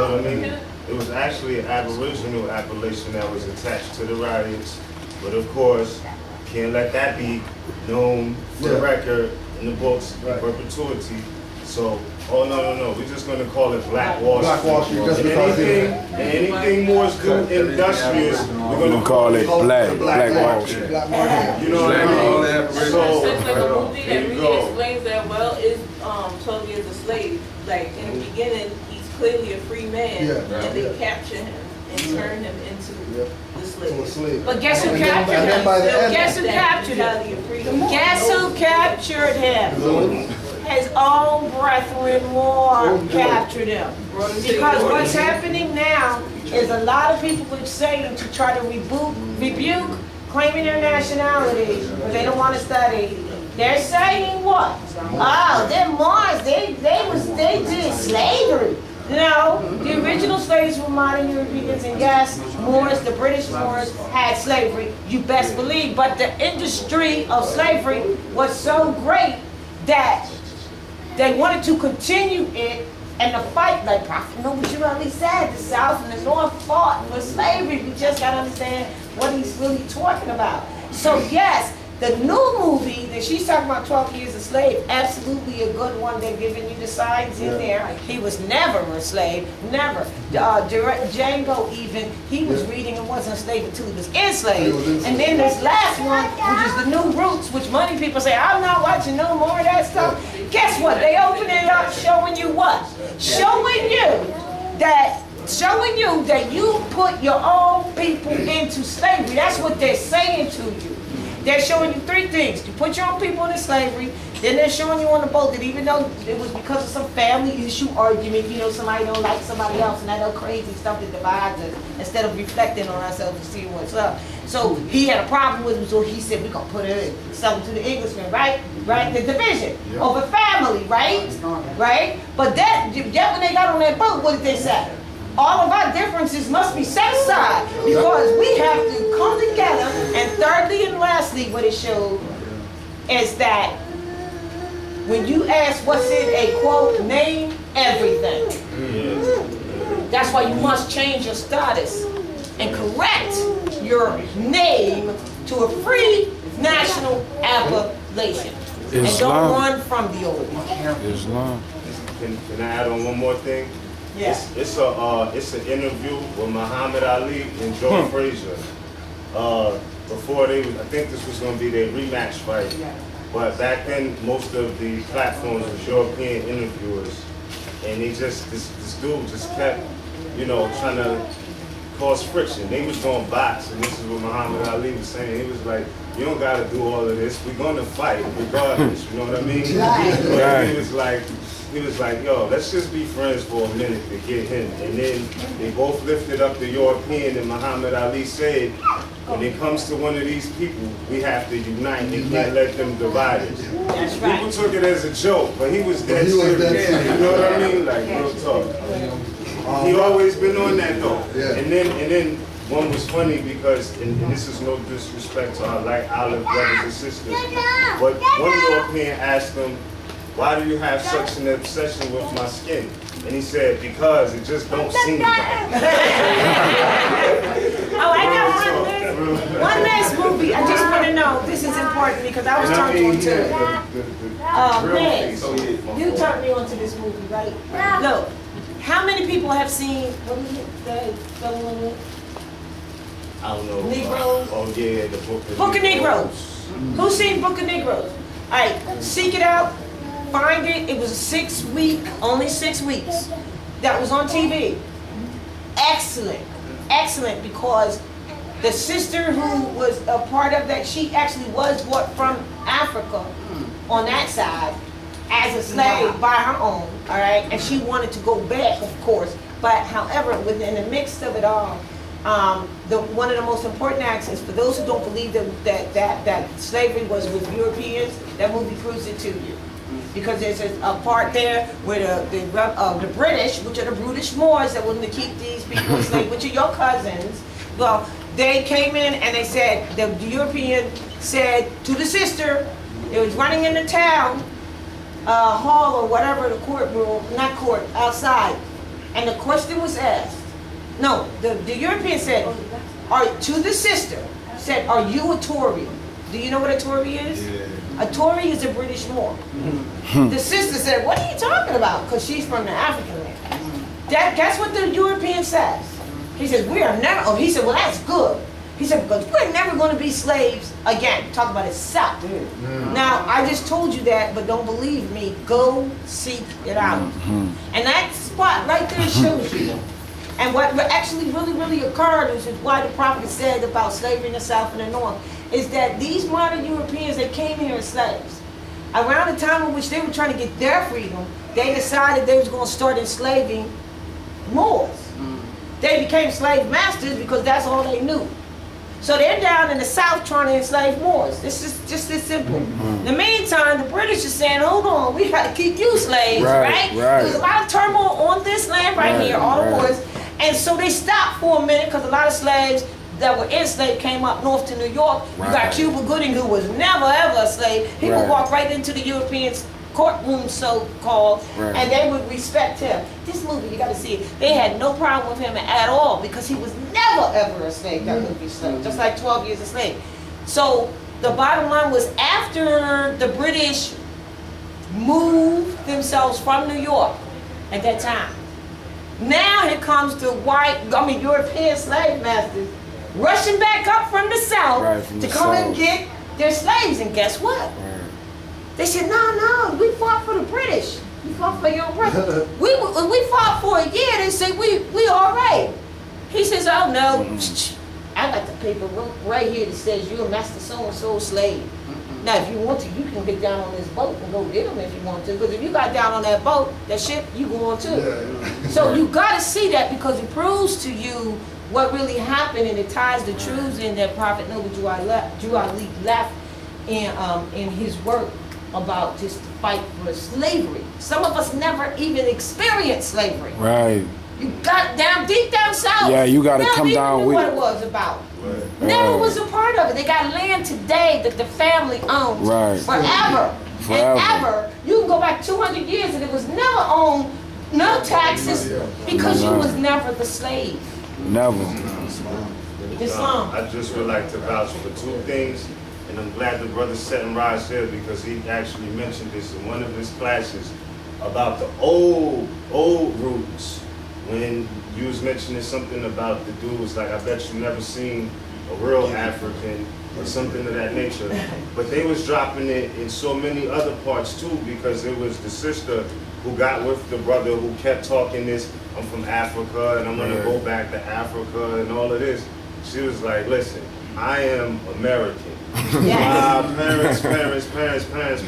know what I mean? It was actually an Aboriginal appellation that was attached to the riots. But of course, can't let that be known for the record in the books in perpetuity. So, oh no, we're just going to call it Black Wall Street. Black Wall Street, just because anything more industrious, we're going to call it Black Wall Street. You know what I mean? So, it's like a movie that really explains that well is 12 Years a Slave. Like, in the beginning, he's clearly a free man, and they capture him and turn him into the slave. But guess who captured him? Guess who captured him? Guess who captured him? His own brethren Moor captured him. Because what's happening now is a lot of people are saying to try to rebuke claiming their nationality, but they don't want to study. They're saying what? Oh, they're Moors. They did slavery. No, the original slaves were modern Europeans, and yes, Moors, the British Moors, had slavery. You best believe. But the industry of slavery was so great that they wanted to continue it, and the fight, like Prophet Noble said, the South and the North fought for slavery. We just got to understand what he's really talking about. So yes, the new movie that she's talking about, 12 Years a Slave, absolutely a good one. They're giving you the signs in there. He was never a slave, never. Django even, he was reading and wasn't a slave until he was enslaved. And then this last one, which is the New Roots, which many people say, I'm not watching no more of that stuff. Guess what? They open it up showing you what? Showing you that you put your own people into slavery. That's what they're saying to you. They're showing you three things. You put your own people into slavery, then they're showing you on the boat that even though it was because of some family issue argument, you know, somebody don't like somebody else and that other crazy stuff that divides us, instead of reflecting on ourselves and seeing what's up. So he had a problem with him, so he said, we're going to put it in, something to the Englishmen, right? Right? The division over family, right? Right? But that when they got on that boat, what did they say? All of our differences must be set aside because we have to come together. And thirdly and lastly, what it showed is that when you ask what's in a quote, name everything. That's why you must change your status and correct your name to a free national appellation. And don't run from the old one. Islam. Can I add on one more thing? Yes. It's an interview with Muhammad Ali and Joe Frazier. Before I think this was going to be their rematch fight. But back then, most of the platforms was European interviewers, and they this dude just kept, you know, trying to cause friction. They was going to box, and this is what Muhammad Ali was saying. He was like, you don't got to do all of this. We're going to fight regardless. You know what I mean? He was like, yo, let's just be friends for a minute to get him. And then they both lifted up the European, and Muhammad Ali said, when it comes to one of these people, we have to unite and can't let them divide us. That's right. People took it as a joke, but he was dead serious. You know what I mean? Like, real talk. He always been on that though. And then one was funny because, and this is no disrespect to our like olive brothers and sisters, but one European asked him, why do you have such an obsession with my skin? And he said, because it just don't seem right. Oh, I got one last movie. I just want to know, this is important because I was turned on to it. Man, you turned me on to this movie, right? Look, how many people have seen, what is it, I don't know. Negroes? Oh yeah, the Book of Negroes. Who's seen Book of Negroes? All right, seek it out. Find it. It was only 6 weeks. That was on TV. Excellent, excellent, because the sister who was a part of that, she actually was brought from Africa on that side as a slave by her own, all right? And she wanted to go back, of course, but however, within the mix of it all, one of the most important acts is for those who don't believe that slavery was with Europeans, that movie proves it to you. Because there's a part there where the British, which are the brutish Moors that wanted to keep these people enslaved, which are your cousins, well, they came in and they said, the European said to the sister, it was running in the town hall or whatever, the courtroom, not court, outside, And the question was asked. No, the European said, to the sister, said, are you a Tory? Do you know what a Tory is? Yeah. A Tory is a British Moor. The sister said, what are you talking about? Because she's from the African land. That's what the European says. He says, we are never, he said, well, that's good. He said, because we're never going to be slaves again. Talk about itself. Now, I just told you that, but don't believe me. Go seek it out. And that spot right there shows you. And what actually really occurred is why the prophet said about slavery in the South and the North, is that these modern Europeans that came here as slaves, around the time in which they were trying to get their freedom, they decided they was going to start enslaving Moors. They became slave masters because that's all they knew. So they're down in the South trying to enslave Moors. This is just this simple. In the meantime, the British are saying, hold on, we got to keep you slaves, right? There's a lot of turmoil on this land right here, all the Moors. And so they stopped for a minute because a lot of slaves that were enslaved came up north to New York. You got Cuba Gooding, who was never ever a slave. He would walk right into the Europeans' courtroom, so-called, and they would respect him. This movie, you got to see it. They had no problem with him at all because he was never ever a slave. That movie slave, just like 12 Years a Slave. So the bottom line was, after the British moved themselves from New York at that time, now here comes the European slave masters rushing back up from the South to come and get their slaves. And guess what? They said, no, we fought for the British. We fought for your brother. we fought for a year. They said, we all right. He says, oh no, I got the paper right here that says you're a master so-and-so slave. Now, if you want to, you can get down on this boat and go get them if you want to. Because if you got down on that boat, that ship, you go on too. So you got to see that, because it proves to you what really happened, and it ties the truths in that Prophet Noble Drew Ali left in his work about just the fight for slavery. Some of us never even experienced slavery. Right. You got down deep down south. Yeah, you got to come down with what it was about. Never was a part of it. They got land today that the family owns forever. And ever. You can go back 200 years and it was never owned, no taxes, because you was never the slave. Never. Islam. I just would like to vouch for two things, and I'm glad the brother Set and Rise here, because he actually mentioned this in one of his classes about the old roots. When you was mentioning something about the dudes, like I bet you never seen a real African or something of that nature. But they was dropping it in so many other parts too, because it was the sister who got with the brother who kept talking this, I'm from Africa and I'm gonna go back to Africa and all of this. She was like, listen, I am American. My parents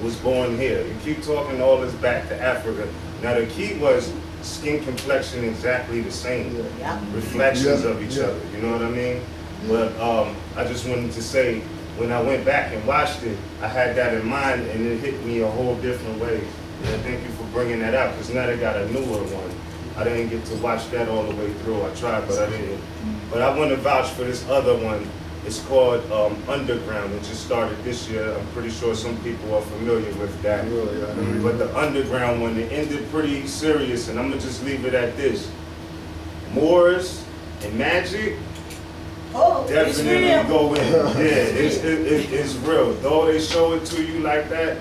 was born here. You keep talking all this back to Africa. Now the key was skin complexion exactly the same, reflections of each other, you know what I mean? But I just wanted to say, when I went back and watched it, I had that in mind, and it hit me a whole different way. And thank you for bringing that out, because now they got a newer one. I didn't get to watch that all the way through. I tried, but I didn't. But I want to vouch for this other one. It's called Underground. It just started this year. I'm pretty sure some people are familiar with that. But the Underground one, it ended pretty serious, and I'm going to just leave it at this. Moors and magic definitely go in. Yeah, it's real. Though they show it to you like that,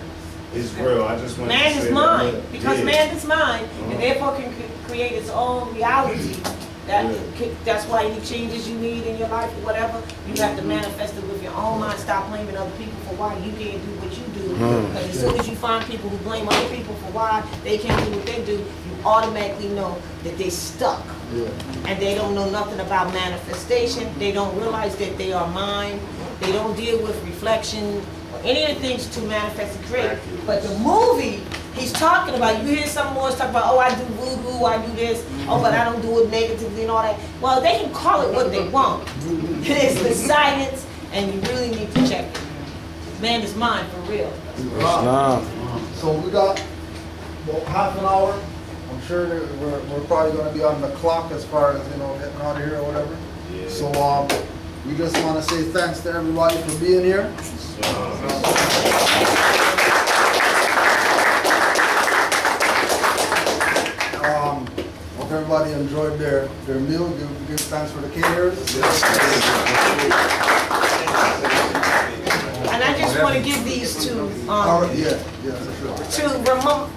it's real. I just want to say man is mine, because man is mine, and therefore can create its own reality. That's why any changes you need in your life or whatever, you have to manifest it with your own mind. Stop blaming other people for why you can't do what you do. Because as soon as you find people who blame other people for why they can't do what they do, you automatically know that they're stuck. And they don't know nothing about manifestation. They don't realize that they are mind. They don't deal with reflection or any of the things to manifest and create. But the movie he's talking about, you hear some more talk about, oh, I do voodoo, I do this, oh, but I don't do it negatively and all that. Well, they can call it what they want. It's the science, and you really need to check it. Man is mine, for real. So we got about half an hour. I'm sure that we're probably going to be on the clock as far as, getting out of here or whatever. So we just want to say thanks to everybody for being here. everybody enjoyed their meal. Give thanks for the caterers. And I just want to give these to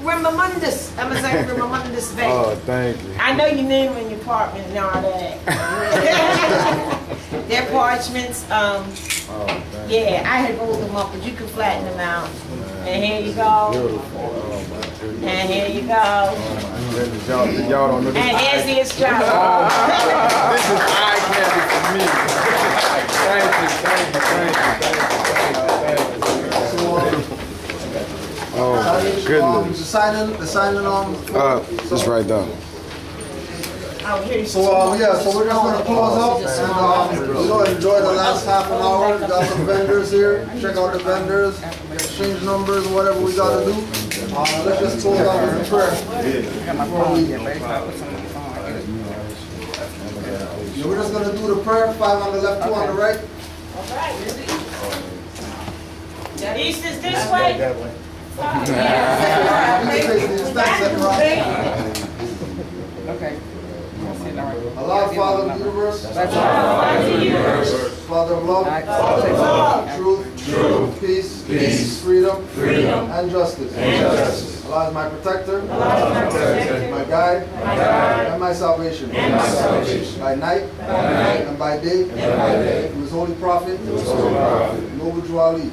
Ramamundus. Amazight Ramamundus Bey. Oh, thank you. I know your name in your apartment and all that. They're parchments. Yeah, I had rolled them up, but you can flatten them out. And here you go. And here you go. Y'all don't know this. And here's the instructions. This is eye candy for me. Thank you. Oh, goodness. The signing on. It's right down. So we're just gonna close up and we're gonna enjoy the last half an hour. We got some vendors here. Check out the vendors, exchange numbers, whatever we gotta do. Let's just close out with a prayer. We're just gonna do the prayer. 5 on the left, 2 on the right. East is this way. Okay. Allah, Father of the universe, Father of love, truth, peace, freedom, and justice. Allah is my protector, my guide, and my salvation. By night and by day, through His holy prophet, Noble Juali.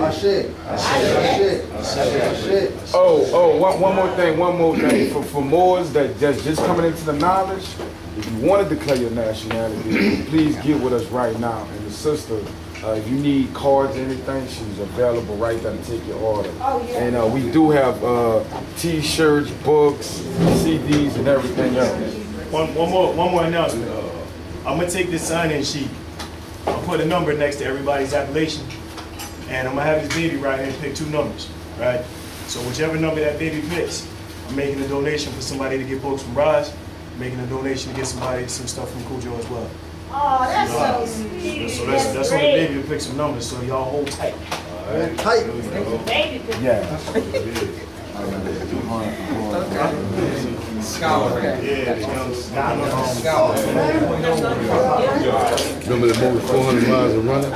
Ashe. One more thing. For Moors that just coming into the knowledge, if you want to declare your nationality, please get with us right now. And the sister, if you need cards or anything, she's available right there to take your order. And we do have T-shirts, books, CDs, and everything else. One more announcement. I'm gonna take this sign-in sheet. I'll put a number next to everybody's appellation, and I'm gonna have this baby right here and pick 2 numbers, right? So whichever number that baby picks, I'm making a donation for somebody to get books from Raj, making a donation to get somebody some stuff from Cujo as well. Oh, that's so sweet. So that's on the baby to pick some numbers, so y'all hold tight. Hold tight. Yeah. Scholar. Remember the movie 400 Miles of Running?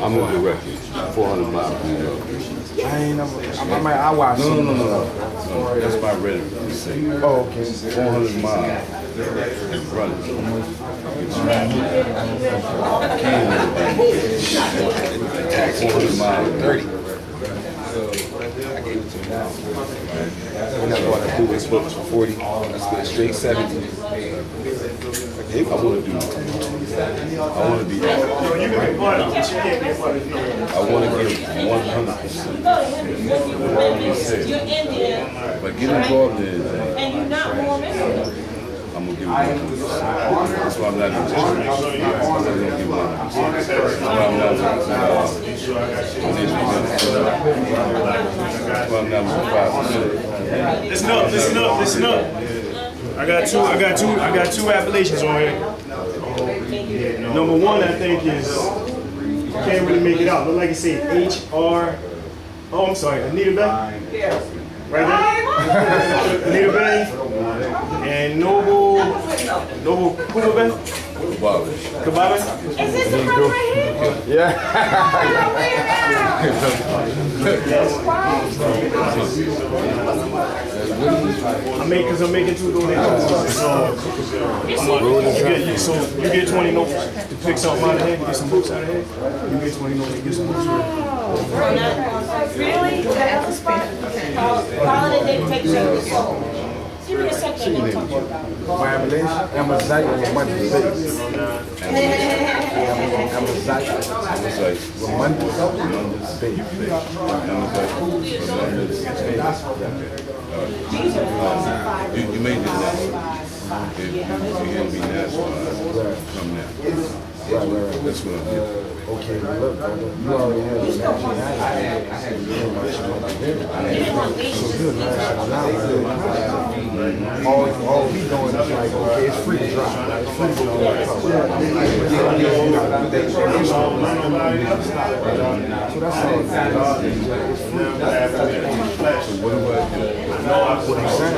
I'm on the record. 400 miles. I watched it. No. That's my rhythm. Oh, okay. 400 miles. Running. 400 miles. 30. I gave it to him now. And that's what I do. This book for 40. That's good. Straight 70. I want to do. I want to be. You can be part of it, but you can't be a part of it. I want to give 100%. You're Indian. But get involved in it. And you're not Mormon. I'm going to give it 100%. That's why I'm not in this. I'm not going to give 100%. That's why I'm not Listen up. I got two appellations on here. Number 1, I think, is you can't really make it out. Look like it said HR. Oh, I'm sorry, Anita Bey. Right there. Anita Bey and Noble Kuba Bey. Kababa. Is this the one right here? Yeah. I'm making 2 donations. So you get 20 notes to pick something out of here, get some books out of here. You get 20 notes to get some books out of here. Really? Holiday takes over. Give me a second. My ambulance, Amazight Ramamundus Bey. Amazight Ramamundus Bey. You may do that. If you're going to be nationalized, come now. Right. That's what I'm getting. Okay, look, brother, you already have your nationality. All we doing is like, okay, it's free to drive. It's free to go to the club. So that's all it's free. So what do I do? What I'm saying.